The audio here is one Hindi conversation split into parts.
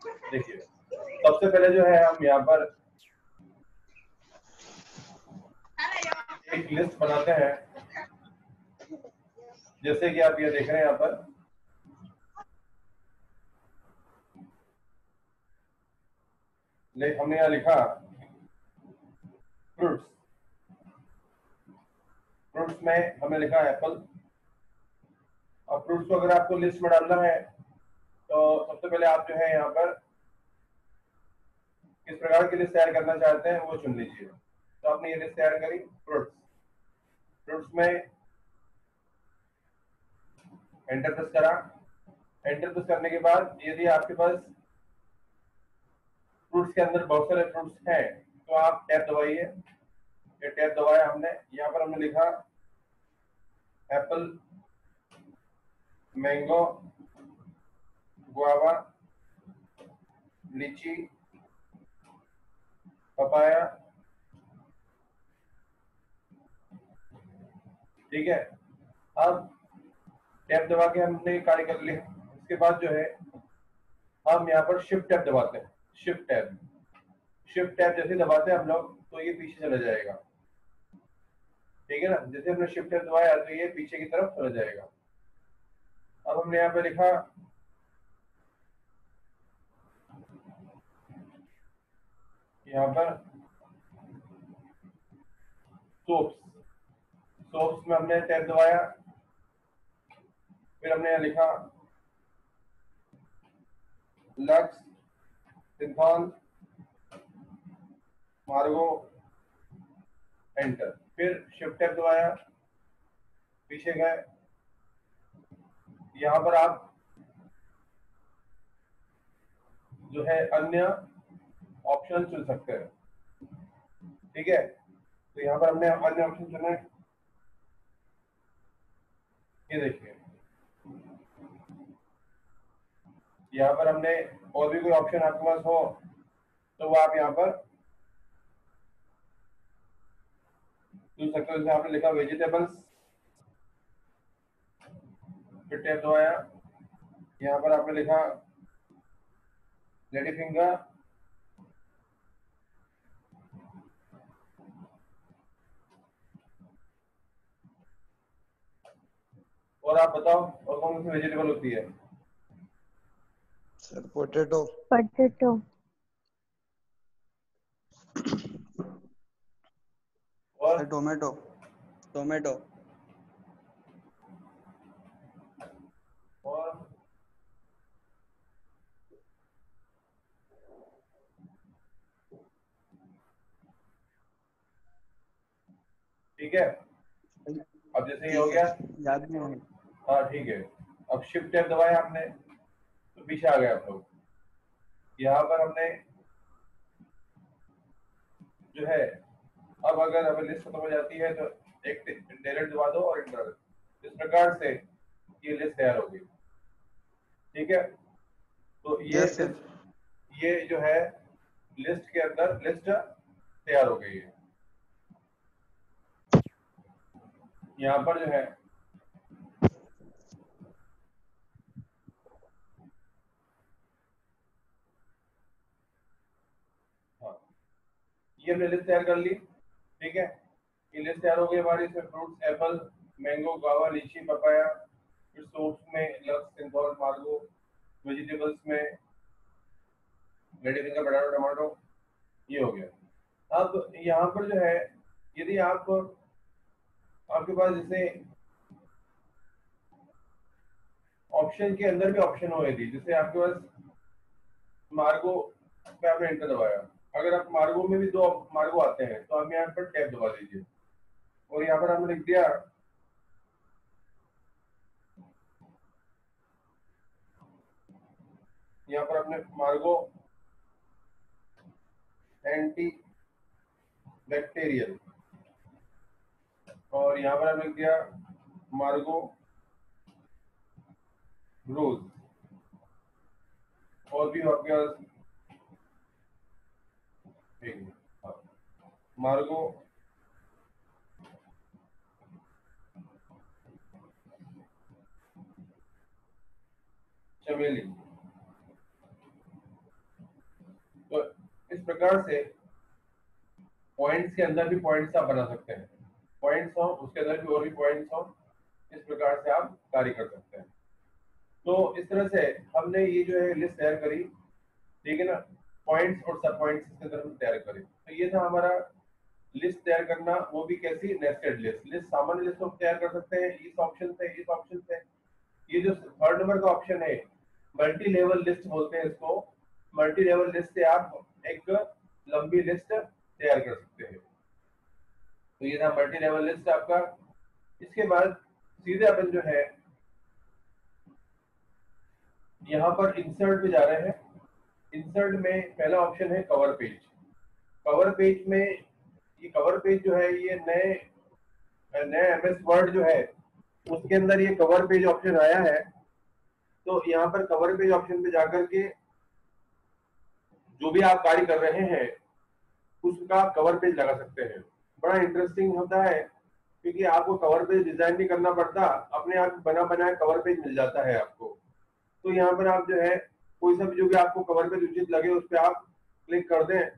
देखिए सबसे पहले जो है हम यहाँ पर एक लिस्ट बनाते हैं, जैसे कि आप ये देख रहे हैं यहाँ पर हमने यहाँ लिखा फ्रूट्स। फ्रूट्स में हमने लिखा एप्पल। अब फ्रूट्स को अगर आपको लिस्ट में डालना है तो सबसे पहले आप जो है यहाँ पर किस प्रकार की लिस्ट तैयार करना चाहते हैं वो चुन लीजिए। तो आपने ये लिस्ट तैयार करी फ्रूट्स। फ्रूट्स में एंटर प्रेस करा। एंटर प्रेस करने के बाद यदि आपके पास फ्रूट्स के अंदर बहुत सारे फ्रूट्स हैं तो आप टैब दबाइए। ये टैब दबाया हमने, यहाँ पर हमने लिखा एप्पल, मैंगो, गुआवा, लीची, पपाया। ठीक है, अब टैब दबा के हमने कार्य कर लिया। उसके बाद जो है हम यहाँ पर शिफ्ट टैब दबाते हैं। शिफ्ट टैब, शिफ्ट टैब जैसे दबाते हैं हम लोग तो ये पीछे चला जाएगा। ठीक है ना, जैसे हमने शिफ्ट टैब दबाया तो ये पीछे की तरफ चला जाएगा। अब हमने यहाँ पे लिखा यहाँ पर सोप्स। सोप्स में हमने टैब दबाया, फिर हमने यहाँ लिखा लक्स, सिंथॉल, मार्गो, एंटर। फिर शिफ्ट टैब दबाया, पीछे गए। यहाँ पर आप जो है अन्य ऑप्शन चुन सकते हैं। ठीक है, तो यहाँ पर हमने अन्य ऑप्शन चुने। ये देखिए यहाँ पर हमने और भी कोई ऑप्शन आपके पास हो तो वो आप यहाँ पर चुन सकते हो। जैसे आपने लिखा वेजिटेबल्स, फिर टैब दबाया, यहाँ पर आपने लिखा लेडी फिंगर, और आप बताओ और कौन सी वेजिटेबल होती है? Sir potato. पोटैटो। और सर टोमेटो। टोमेटो। और ठीक है, अब जैसे ये हो गया, याद नहीं है। हाँ ठीक है। अब शिफ्ट टैब दबाया आपने तो पीछे आ गए आप लोग। यहाँ पर हमने जो है अब अगर हमें लिस्ट खत्म हो जाती है तो एक डिलीट दबा दो और इंटर। इस प्रकार से ये लिस्ट तैयार होगी। ठीक है, तो ये यस सर। ये जो है लिस्ट के अंदर लिस्ट तैयार हो गई है। यहाँ पर जो है हाँ, ये हमने लिस्ट तैयार कर ली। ठीक है, ये लिस्ट तैयार हो गई हमारी। इसमें फ्रूट्स एप्पल, मैंगो, गावा, लीची, पपाया। फिर सोप्स में लक्स, सिंथॉल, मार्गो। वेजिटेबल्स में लेडी फिंगर, पोटैटो, टमाटो। ये हो गया। अब यहाँ पर जो है यदि आप आपके पास जैसे ऑप्शन के अंदर भी ऑप्शन हो, यदि जैसे आपके पास मार्गो पे आपने एंटर दबाया, अगर आप मार्गो में भी दो मार्गो आते हैं तो आप यहाँ पर टैब दबा दीजिए और यहाँ पर हमने लिख दिया यहाँ पर अपने मार्गो एंटी बैक्टीरियल, और यहाँ पर हमने लिख दिया मार्गो रोज। और भी आपके पास मार्गो चमेली। प्रकार से पॉइंट्स के अंदर भी पॉइंट्स आप बना सकते हैं, पॉइंट्स हो उसके अंदर भी और भी पॉइंट्स हो, इस प्रकार से आप कार्य कर सकते हैं। तो इस तरह से हमने ये जो है लिस्ट तैयार करी, ठीक है ना, पॉइंट्स और सब पॉइंट्स के अंदर हम तैयार करें। तो ये था हमारा लिस्ट तैयार करना, वो भी कैसी, नेस्टेड लिस्ट। लिस्ट सामान्य लिस्ट हम तैयार कर सकते हैं इस ऑप्शन से, इस ऑप्शन से। ये जो थर्ड नंबर का ऑप्शन है मल्टी लेवल लिस्ट बोलते हैं इसको, मल्टी लेवल लिस्ट से आप एक लंबी लिस्ट तैयार कर सकते हैं। तो ये था मल्टी लेवल लिस्ट आपका। इसके बाद सीधे अपन जो है यहाँ पर इंसर्ट पे जा रहे हैं। इंसर्ट में पहला ऑप्शन है कवर पेज। कवर पेज में ये कवर पेज जो है ये नए एमएस वर्ड जो है उसके अंदर ये कवर पेज ऑप्शन आया है। तो यहाँ पर कवर पेज ऑप्शन पे जाकर के जो भी आप कार्य कर रहे हैं उसका कवर पेज लगा सकते हैं। बड़ा इंटरेस्टिंग होता है क्योंकि आपको कवर पेज डिजाइन नहीं करना पड़ता, अपने आप बना बनाया कवर पेज मिल जाता है आपको। तो यहाँ पर आप जो है कोई सा भी जो भी आपको कवर पेज उचित लगे उस पर आप क्लिक कर दें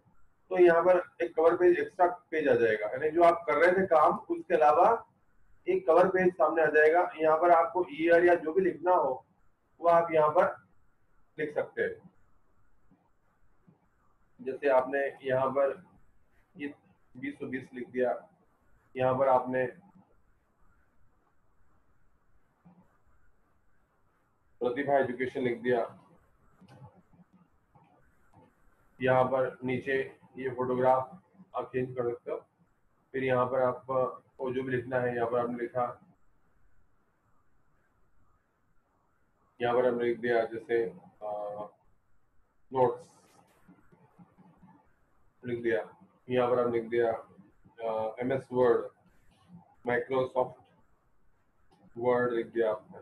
तो यहाँ पर एक कवर पेज एक्स्ट्रा पेज आ जाएगा, यानी जो आप कर रहे थे काम उसके अलावा एक कवर पेज सामने आ जाएगा। यहाँ पर आपको ईयर या जो भी लिखना हो वो आप यहाँ पर लिख सकते हैं। जैसे आपने यहाँ पर ये 2020 लिख दिया, यहाँ पर आपने प्रतिभा एजुकेशन लिख दिया, यहाँ पर नीचे ये फोटोग्राफ आप चेंज कर सकते हो। फिर यहाँ पर आपको जो भी लिखना है यहाँ पर आपने लिखा, यहाँ पर हमने लिख दिया जैसे नोट्स लिख दिया, यहाँ पर हमने लिख दिया एमएस वर्ड, माइक्रोसॉफ्ट वर्ड लिख दिया आपने,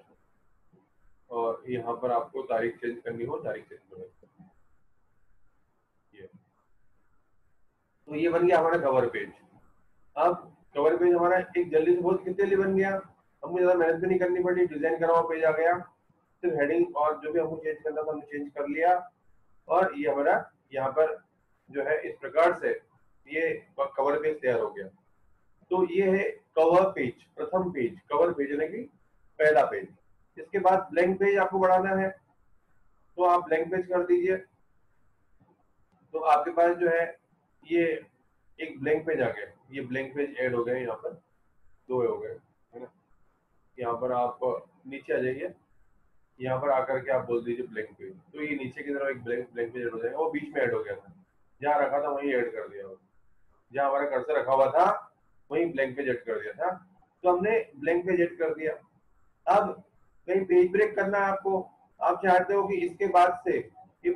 और यहाँ पर आपको तारीख चेंज करनी हो तारीख चेंज कर सकते हो। तो ये बन गया हमारा कवर पेज। अब कवर पेज हमारा एक जल्दी से बहुत कितने लिए बन गया, हमको ज्यादा मेहनत भी नहीं करनी पड़ी, डिजाइन करा हुआ पेज आ गया। सिर्फ हेडिंग और जो भी हमको चेंज करना था हमने चेंज कर लिया, और ये हमारा यहाँ पर जो है इस प्रकार से ये कवर पेज तैयार हो गया। तो ये है कवर पेज, प्रथम पेज, कवर पेज यानी कि पहला पेज। इसके बाद ब्लैंक पेज आपको बढ़ाना है तो आप ब्लैंक पेज कर दीजिए। तो आपके पास जो है ये एक ब्लैंक पेज आ गया, ये ब्लैंक पेज ऐड हो गए, यहाँ पर दो हो गए, है ना। यहाँ पर आप नीचे आ जाइए, यहाँ पर आकर के आप बोल दीजिए ब्लैंक पेज, तो ये नीचे की तरफ एक ब्लैंक पेज ऐड हो जाएगा। वो बीच में ऐड हो गया था, जहाँ रखा था वहीं ऐड कर दिया, जहाँ हमारा कर्सर रखा हुआ था वहीं ब्लैंक पेज ऐड कर दिया था, तो हमने ब्लैंक पेज ऐड कर दिया। अब कहीं पेज ब्रेक करना है आपको, आप चाहते हो कि इसके बाद से ये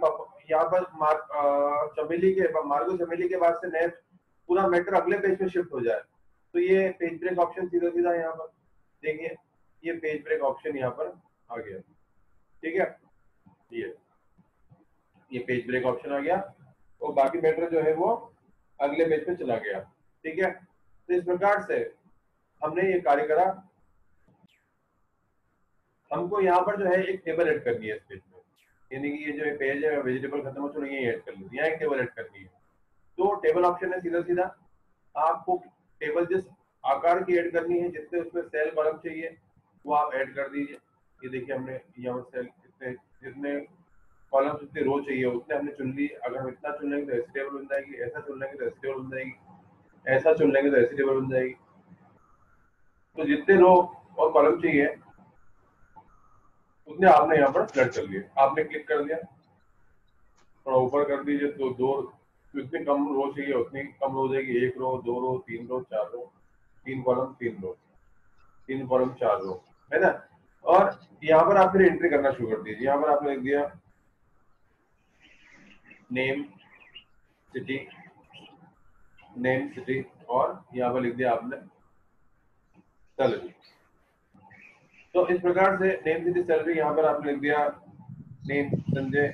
यहाँ पर मार्गो चमेली के बाद से नए पूरा मैटर अगले पेज पे शिफ्ट हो जाए, तो ये पेज ब्रेक ऑप्शन सीधा सीधा यहाँ पर देखिए, ये पेज ब्रेक ऑप्शन यहाँ पर आ गया, ठीक है। ये पेज ब्रेक ऑप्शन आ गया और बाकी मैटर जो है वो अगले पेज पे चला गया, ठीक है। तो इस प्रकार से हमने ये कार्य करा। हमको यहाँ पर जो है एक टेबल ऐड करनी है इस पेज में, यानी कि ये जो पेज है वेजिटेबल खत्म हो चुके हैं, ये ऐड कर लीजिए, यहाँ एक टेबल ऐड करनी है। तो टेबल ऑप्शन है सीधा सीधा, आपको टेबल जिस आकार की ऐड करनी है, जितने उसमें सेल कॉलम चाहिए वो आप ऐड कर दीजिए। ये देखिए हमने यहाँ सेल जितने कॉलम जितने रो चाहिए उतने हमने चुन ली। अगर हम इतना चुन लेंगे तो ऐसी टेबल बन जाएगी, ऐसा चुन लेंगे तो ऐसी टेबल बन जाएगी, ऐसा चुन लेंगे तो ऐसी टेबल बन जाएगी। तो जितने रो और कॉलम चाहिए उतने आपने यहाँ पर सेलेक्ट कर लिए, आपने क्लिक कर दिया, थोड़ा ऊपर कर दीजिए तो दो, जितनी कम रो चाहिए उतनी कम रो हो जाएगी, एक रो, दो रो, तीन रो, चार रो, तीन कॉलम, तीन रो, तीन कॉलम, चार रो, है ना। और यहाँ पर आप फिर एंट्री करना शुरू कर दीजिए। यहाँ पर आपने लिख दिया नेम सिटी, नेम सिटी, और यहाँ पर लिख दिया आपने सैलरी। तो इस प्रकार से नेम सिटी सैलरी यहाँ पर आपने लिख दिया नेम संजय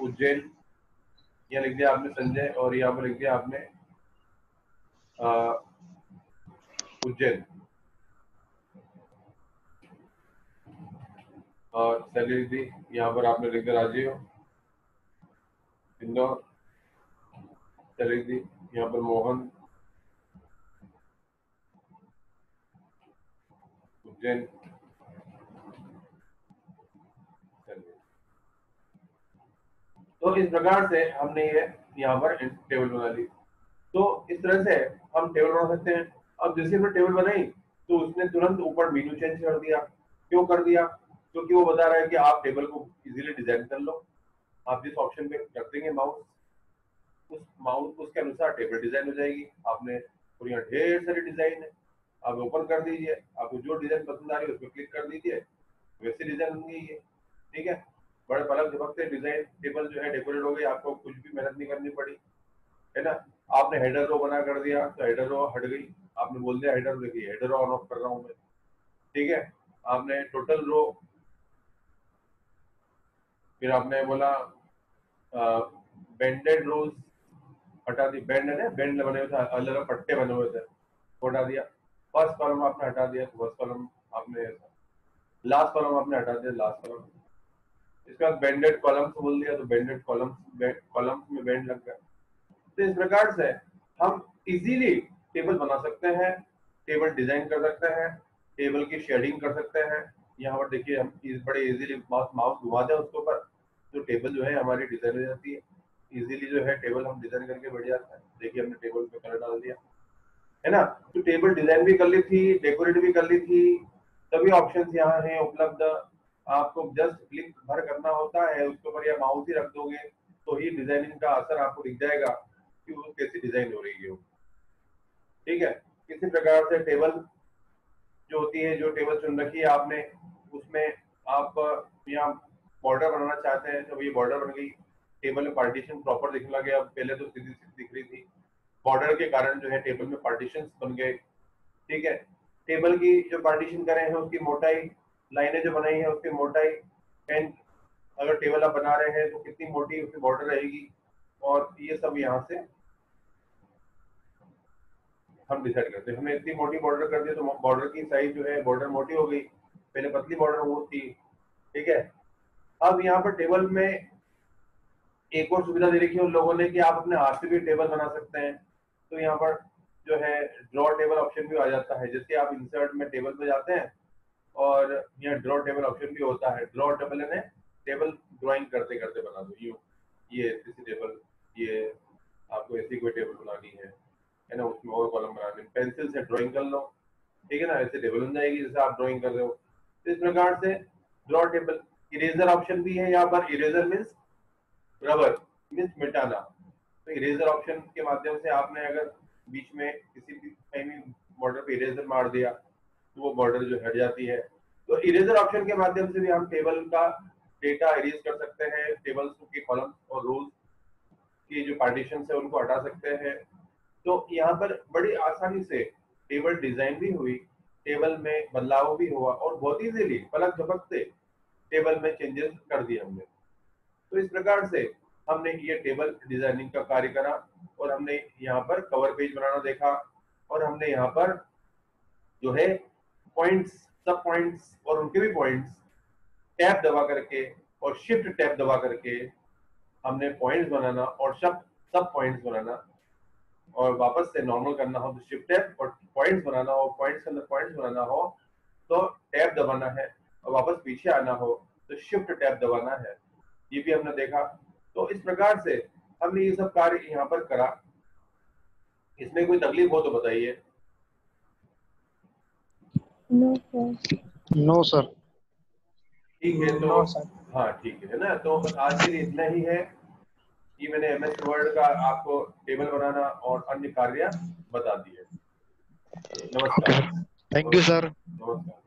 उज्जैन, यहाँ लिख दिया आपने संजय, और यहाँ पर लिख दिया आपने उज्जैन, और सैलरी दी यहाँ पर आपने लिख दिया राजीव इंदौर, चलेगी थी। यहाँ पर मोहन, उज्जैन, तो इस प्रकार से हमने ये यहाँ पर टेबल बना ली। तो इस तरह से हम टेबल बना सकते हैं। अब जैसे हमने टेबल बनाई तो उसने तुरंत ऊपर मेन्यू चेंज कर दिया। क्यों कर दिया? क्योंकि वो बता रहा है कि आप टेबल को इजीली डिजाइन कर लो। आप जिस ऑप्शन पे कर देंगे माउस, उस माउस उसके अनुसार टेबल डिजाइन हो जाएगी। आपने और यहाँ ढेर सारी डिजाइन है, आप ओपन कर दीजिए, आपको जो डिजाइन पसंद आ रही है उस पर क्लिक कर दीजिए, वैसे डिजाइन होंगी ये। ठीक है, बड़े पलक झपकते डिजाइन टेबल जो है डेकोरेट हो गई, आपको कुछ भी मेहनत नहीं करनी पड़ी, है ना। आपने हेडर रो बना कर दिया तो हेडर रो हट गई। आपने बोल दिया हेडर, देखिए हेडर रो ऑन ऑफ कर रहा हूं मैं। ठीक है, आपने टोटल रो, फिर आपने बोला बेंडेड रोज हटा दी। बेंडेड है, बेंड बने हुए थे, अलग अलग पट्टे बने हुए थे, वो हटा दिया। फर्स्ट कॉलम आपने हटा दिया, फर्स्ट कॉलम आपने, लास्ट कॉलम आपने हटा दिया, लास्ट कॉलम। इसके बाद बेंडेड कॉलम्स बोल दिया तो बेंडेड कॉलम्स, कॉलम्स में बेंड लग गया। तो इस प्रकार से हम इजीली टेबल बना सकते हैं, टेबल डिजाइन कर सकते हैं, टेबल की शेडिंग कर सकते हैं। यहाँ पर देखिए हम बड़े इजीली माउस घुमा दें उसके ऊपर तो टेबल जो है हमारी डिजाइन हो जाती है। इजीली जो है टेबल हम डिजाइन करके बैठ जाते हैं। देखिए हमने टेबल पे कलर डाल दिया, है ना। तो टेबल डिजाइन भी कर ली थी, डेकोरेट भी कर ली थी, सभी ऑप्शंस यहाँ हैं उपलब्ध। आपको जस्ट क्लिक भर करना होता है उसके ऊपर, या माउस ही रख दोगे तो ही डिजाइनिंग का असर आपको दिख जाएगा कि वो कैसी डिजाइन हो रही है। ठीक है, किसी प्रकार से टेबल जो होती है, जो टेबल चुन रखी है आपने, उसमें आप यहाँ बॉर्डर बनाना चाहते हैं तो ये बॉर्डर बन गई। टेबल में पार्टीशन प्रॉपर दिखने लगे। अब पहले तो सीधी सीधी दिख रही थी, बॉर्डर के कारण जो है टेबल में पार्टीशन बन गए। ठीक है, टेबल की जो पार्टीशन करे हैं उसकी मोटाई, लाइनें जो बनाई है उसकी मोटाई, पेन अगर टेबल आप बना रहे हैं तो कितनी मोटी उसकी बॉर्डर रहेगी, और ये सब यहाँ से हम डिसाइड करते हैं। हमने इतनी मोटी बॉर्डर कर दी तो बॉर्डर की साइज जो है, बॉर्डर मोटी हो गई, पहले पतली बॉर्डर वो थी। ठीक है, अब यहाँ पर टेबल में एक और सुविधा दे रखी है उन लोगों ने कि आप अपने हाथ से भी टेबल बना सकते हैं। तो यहाँ पर जो है ड्रॉ टेबल ऑप्शन भी आ जाता है। जैसे आप इंसर्ट में टेबल पे जाते हैं और यहाँ ड्रॉ टेबल ऑप्शन भी होता है। ड्रॉ टेबल है, टेबल ड्राइंग करते करते बना दो, यूँ ये ऐसी टेबल, ये आपको ऐसी कोई टेबल बनानी है ना, उसमें और कॉलम बनाने, पेंसिल से ड्राइंग कर लो। ठीक है ना, ऐसे टेबल बन जाएगी जैसे आप ड्राइंग कर रहे हो। इस प्रकार से ड्रॉ टेबल। इरेजर ऑप्शन भी है यहाँ पर। इरेजर मीन्स रबर, मीन्स मिटाना। तो इरेजर ऑप्शन के माध्यम से आपने अगर बीच में किसी भी कहीं भी बॉर्डर पे इरेजर मार दिया तो वो बॉर्डर जो हट जाती है। तो इरेजर ऑप्शन के माध्यम से भी हम टेबल का डेटा इरेज कर सकते हैं, टेबल्स के कॉलम और रोज की जो पार्टीशन है उनको हटा सकते हैं। तो यहाँ पर बड़ी आसानी से टेबल डिजाइन भी हुई, टेबल में बदलाव भी हुआ, और बहुत इजीली पलक झपकते टेबल में चेंजेस कर दिए हमने। तो इस प्रकार से हमने ये टेबल डिजाइनिंग का कार्य करा, और हमने यहाँ पर कवर पेज बनाना देखा, और हमने यहाँ पर जो है पॉइंट्स, सब पॉइंट्स और उनके भी पॉइंट्स टैब दबा करके और शिफ्ट टैब दबा करके हमने पॉइंट्स बनाना और सब पॉइंट्स बनाना, और वापस से नॉर्मल करना हो तो शिफ्ट टैब, और पॉइंट्स बनाना हो, पॉइंट्स के अंदर पॉइंट्स बनाना हो तो टैब दबाना है, और वापस पीछे आना हो तो शिफ्ट टैब दबाना है। ये भी हमने देखा। तो इस प्रकार से हमने ये सब कार्य यहाँ पर करा। इसमें कोई तकलीफ हो तो बताइए। No sir. ठीक है, तो नो सर। हाँ ठीक है ना। तो आज के लिए इतना ही है। ये मैंने MS वर्ड का आपको टेबल बनाना और अन्य कार्य बता दिए। नमस्कार। Thank you sir. नमस्कार।